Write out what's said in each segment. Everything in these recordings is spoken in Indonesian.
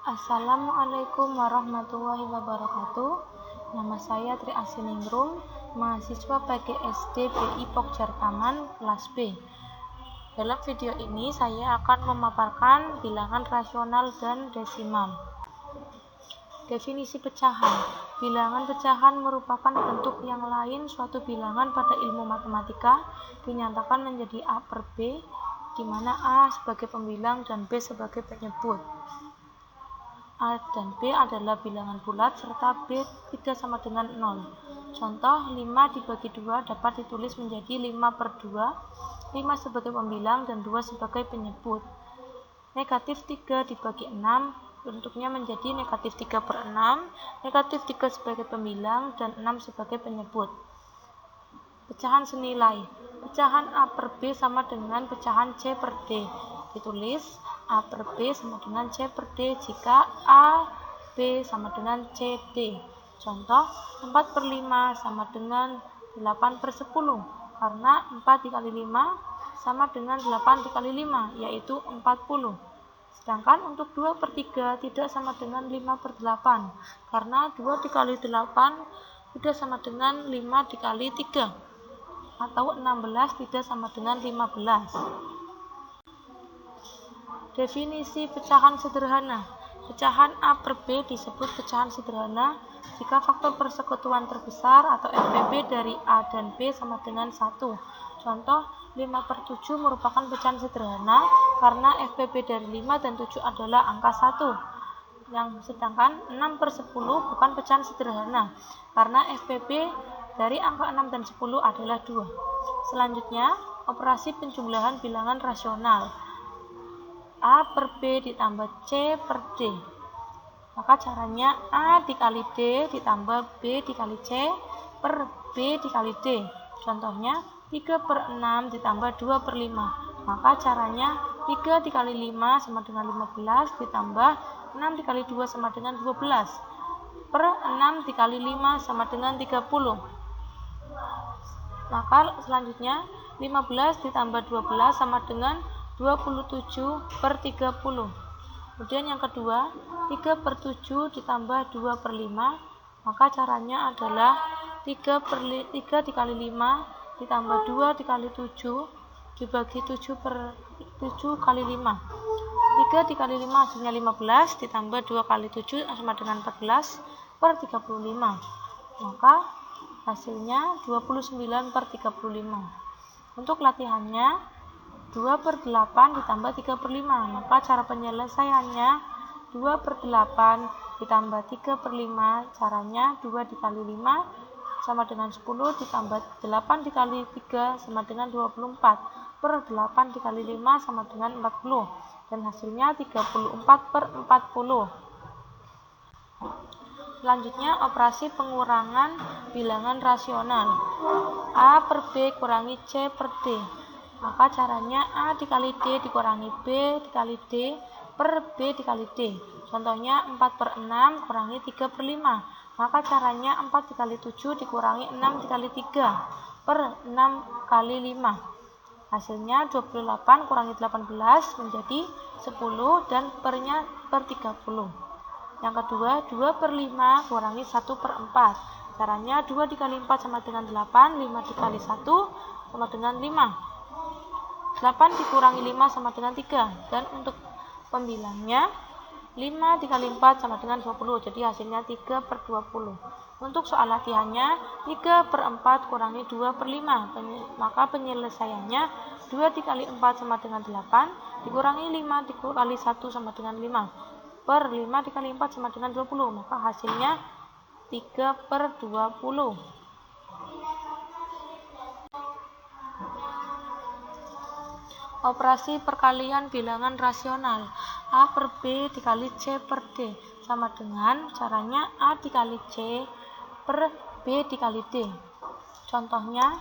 Assalamualaikum warahmatullahi wabarakatuh. Nama saya Tri Asiningrum, mahasiswa PGSD BI Pokjar Taman, kelas B. Dalam video ini saya akan memaparkan bilangan rasional dan desimal. Definisi pecahan. Bilangan pecahan merupakan bentuk yang lain suatu bilangan pada ilmu matematika, dinyatakan menjadi A per B, di mana A sebagai pembilang dan B sebagai penyebut. A dan B adalah bilangan bulat serta B tidak sama dengan 0. Contoh, 5 dibagi 2 dapat ditulis menjadi 5 per 2, 5 sebagai pembilang dan 2 sebagai penyebut. Negatif 3 dibagi 6 bentuknya menjadi negatif 3 per 6, negatif 3 sebagai pembilang dan 6 sebagai penyebut. Pecahan senilai. Pecahan A per B sama dengan pecahan C per D. Ditulis A per B sama dengan C per D jika A, B sama dengan C, D. Contoh, 4 per 5 sama dengan 8 per 10, karena 4 dikali 5 sama dengan 8 dikali 5, yaitu 40. Sedangkan untuk 2 per 3 tidak sama dengan 5 per 8, karena 2 dikali 8 tidak sama dengan 5 dikali 3, atau 16 tidak sama dengan 15. Definisi pecahan sederhana. Pecahan A per B disebut pecahan sederhana jika faktor persekutuan terbesar atau FPB dari A dan B sama dengan 1. Contoh, 5 per 7 merupakan pecahan sederhana karena FPB dari 5 dan 7 adalah angka 1. Sedangkan 6 per 10 bukan pecahan sederhana karena FPB dari angka 6 dan 10 adalah 2. Selanjutnya, operasi penjumlahan bilangan rasional. A per B ditambah C per D. Maka caranya A dikali D ditambah B dikali C per B dikali D. Contohnya 3 per 6 ditambah 2 per 5. Maka caranya 3 dikali 5 sama dengan 15 ditambah 6 dikali 2 sama dengan 12 per 6 dikali 5 sama dengan 30. Maka selanjutnya 15 ditambah 12 sama dengan 27 per 30. Kemudian yang kedua, 3 per 7 ditambah 2 per 5. Maka caranya adalah 3 dikali 5 ditambah 2 dikali 7 dibagi 7 per 7 kali 5. 3 dikali 5 hasilnya 15 ditambah 2 kali 7 sama dengan 14 per 35. Maka hasilnya 29 per 35. Untuk latihannya 2 per 8 ditambah 3 per 5. Maka cara penyelesaiannya 2 per 8 ditambah 3 per 5. Caranya 2 dikali 5 sama dengan 10 ditambah 8 dikali 3 sama dengan 24 per 8 dikali 5 sama dengan 40. Dan hasilnya 34 per 40. Selanjutnya, operasi pengurangan bilangan rasional. A per B kurangi C per D. Maka caranya A dikali D dikurangi B dikali D per B dikali D. Contohnya 4 per 6 kurangi 3 per 5. Maka caranya 4 dikali 7 dikurangi 6 dikali 3 per 6 kali 5. Hasilnya 28 kurangi 18 menjadi 10 dan pernya per 30. Yang kedua, 2 per 5 kurangi 1 per 4. Caranya 2 dikali 4 sama dengan 8, 5 dikali 1 sama dengan 5. 8 dikurangi 5 sama dengan 3. Dan untuk pembilangnya 5 dikali 4 sama dengan 20. Jadi hasilnya 3 per 20. Untuk soal latihannya 3 per 4 kurangi 2 per 5. Maka penyelesaiannya 2 dikali 4 sama dengan 8 dikurangi 5 dikali 1 sama dengan 5 per 5 dikali 4 sama dengan 20. Maka hasilnya 3 per 20. Operasi perkalian bilangan rasional. A per B dikali C per D sama dengan caranya A dikali C per B dikali D. Contohnya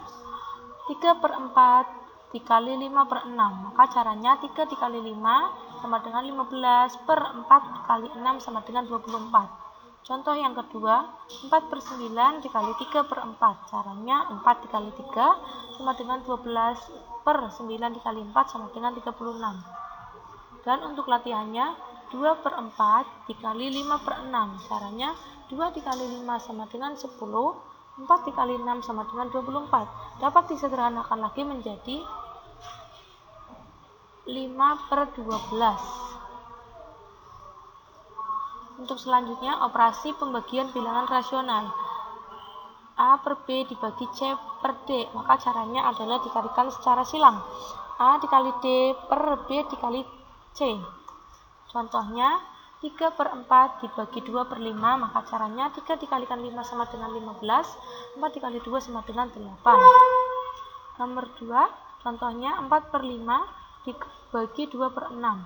3 per 4 dikali 5 per 6. Maka caranya 3 dikali 5 sama dengan 15 per 4 kali 6 sama dengan 24. Contoh yang kedua, 4 per 9 dikali 3 per 4. Caranya 4 dikali 3 sama dengan 12 per 9 dikali 4 sama dengan 36. Dan untuk latihannya, 2/4 dikali 5/6. Caranya 2 dikali 5 sama dengan 10, 4 dikali 6 sama dengan 24. Dapat disederhanakan lagi menjadi 5/12. Untuk selanjutnya, operasi pembagian bilangan rasional. A per B dibagi C per D, maka caranya adalah dikalikan secara silang. A dikali D per B dikali C. Contohnya, 3/4 dibagi 2/5, maka caranya 3 dikalikan 5 sama dengan 15, 4 dikali 2 sama dengan 8. Nomor 2, contohnya 4/5 dibagi 2/6.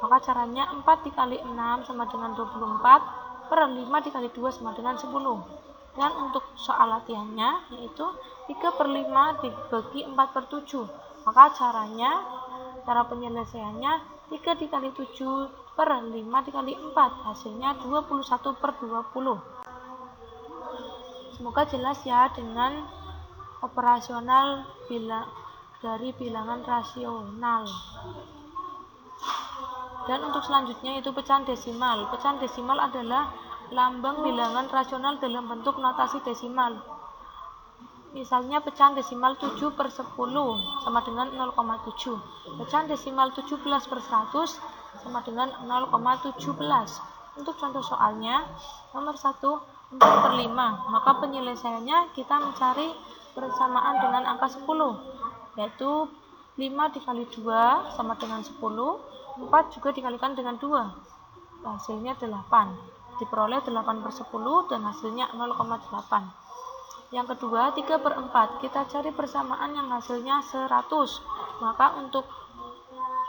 Maka caranya 4 dikali 6 sama dengan 24, per 5 dikali 2 sama dengan 10. Dan untuk soal latihannya yaitu 3/5 dibagi 4/7. Maka cara penyelesaiannya 3 dikali 7 per 5 dikali 4. Hasilnya 21/20. Semoga jelas ya dengan operasional dari bilangan rasional. Dan untuk selanjutnya yaitu pecahan desimal. Pecahan desimal adalah lambang bilangan rasional dalam bentuk notasi desimal. Misalnya pecahan desimal 7/10 sama dengan 0,7. Pecahan desimal 17/100 sama dengan 0,17. Untuk contoh soalnya, nomor 1, 4/5. Maka penyelesaiannya kita mencari persamaan dengan angka 10, yaitu 5 dikali 2 sama dengan 10, 4 juga dikalikan dengan 2, hasilnya 8. Diperoleh 8/10 dan hasilnya 0,8. Yang kedua, 3/4. Kita cari persamaan yang hasilnya 100. Maka untuk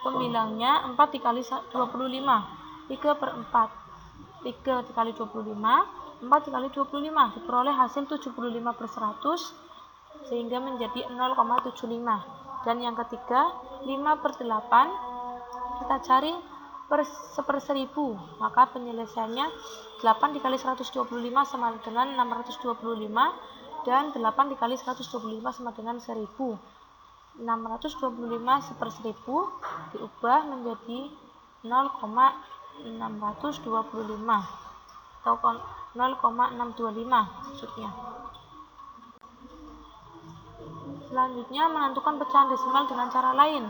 pembilangnya 4 dikali 25. 3/4. 3 dikali 25, 4 dikali 25. Diperoleh hasil 75/100 sehingga menjadi 0,75. Dan yang ketiga, 5/8. Kita cari per 1/1000. Maka penyelesaiannya 8 dikali 125 sama dengan 625. Dan 8 dikali 125 sama dengan 1000. 625 1/1000 diubah menjadi 0,625 atau 0,625 maksudnya. Selanjutnya, menentukan pecahan desimal dengan cara lain.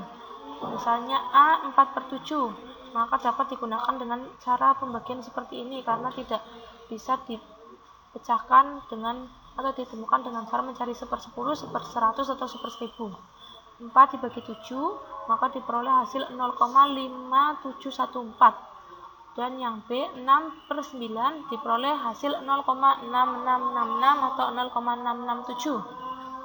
Misalnya A 4/7, maka dapat digunakan dengan cara pembagian seperti ini karena tidak bisa dipecahkan dengan atau ditemukan dengan cara mencari 1/10, 1/100 atau 1/1000. 4 dibagi 7, maka diperoleh hasil 0,5714. Dan yang B, 6/9 diperoleh hasil 0,6666 atau 0,667.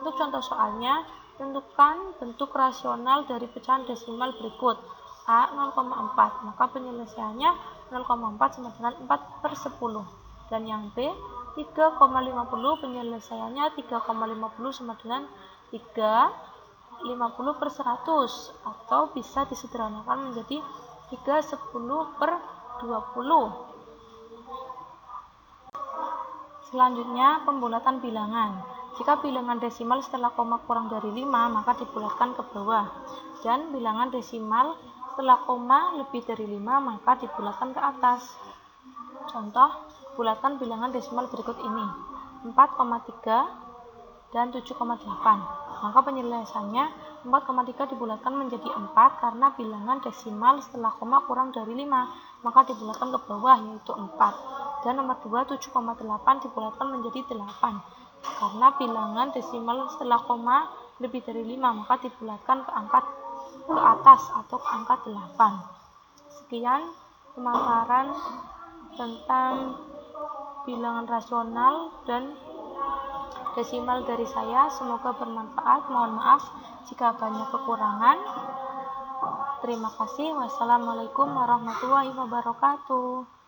Untuk contoh soalnya, tentukan bentuk rasional dari pecahan desimal berikut. A 0,4, maka penyelesaiannya 0,4 sama dengan 4/10. Dan yang B 3,50, penyelesaiannya 3,50 sama dengan 3,50/100 atau bisa disederhanakan menjadi 3/10/20. Selanjutnya, pembulatan bilangan. Jika bilangan desimal setelah koma kurang dari 5, maka dibulatkan ke bawah. Dan bilangan desimal setelah koma lebih dari 5, maka dibulatkan ke atas. Contoh, bulatan bilangan desimal berikut ini. 4,3 dan 7,8. Maka penyelesaiannya 4,3 dibulatkan menjadi 4 karena bilangan desimal setelah koma kurang dari 5, maka dibulatkan ke bawah yaitu 4. Dan nomor 2, 7,8 dibulatkan menjadi 8 karena bilangan desimal setelah koma lebih dari 5, maka dibulatkan ke atas atau ke angka 8. Sekian pemaparan tentang bilangan rasional dan desimal dari saya. Semoga bermanfaat. Mohon maaf jika banyak kekurangan. Terima kasih. Wassalamualaikum warahmatullahi wabarakatuh.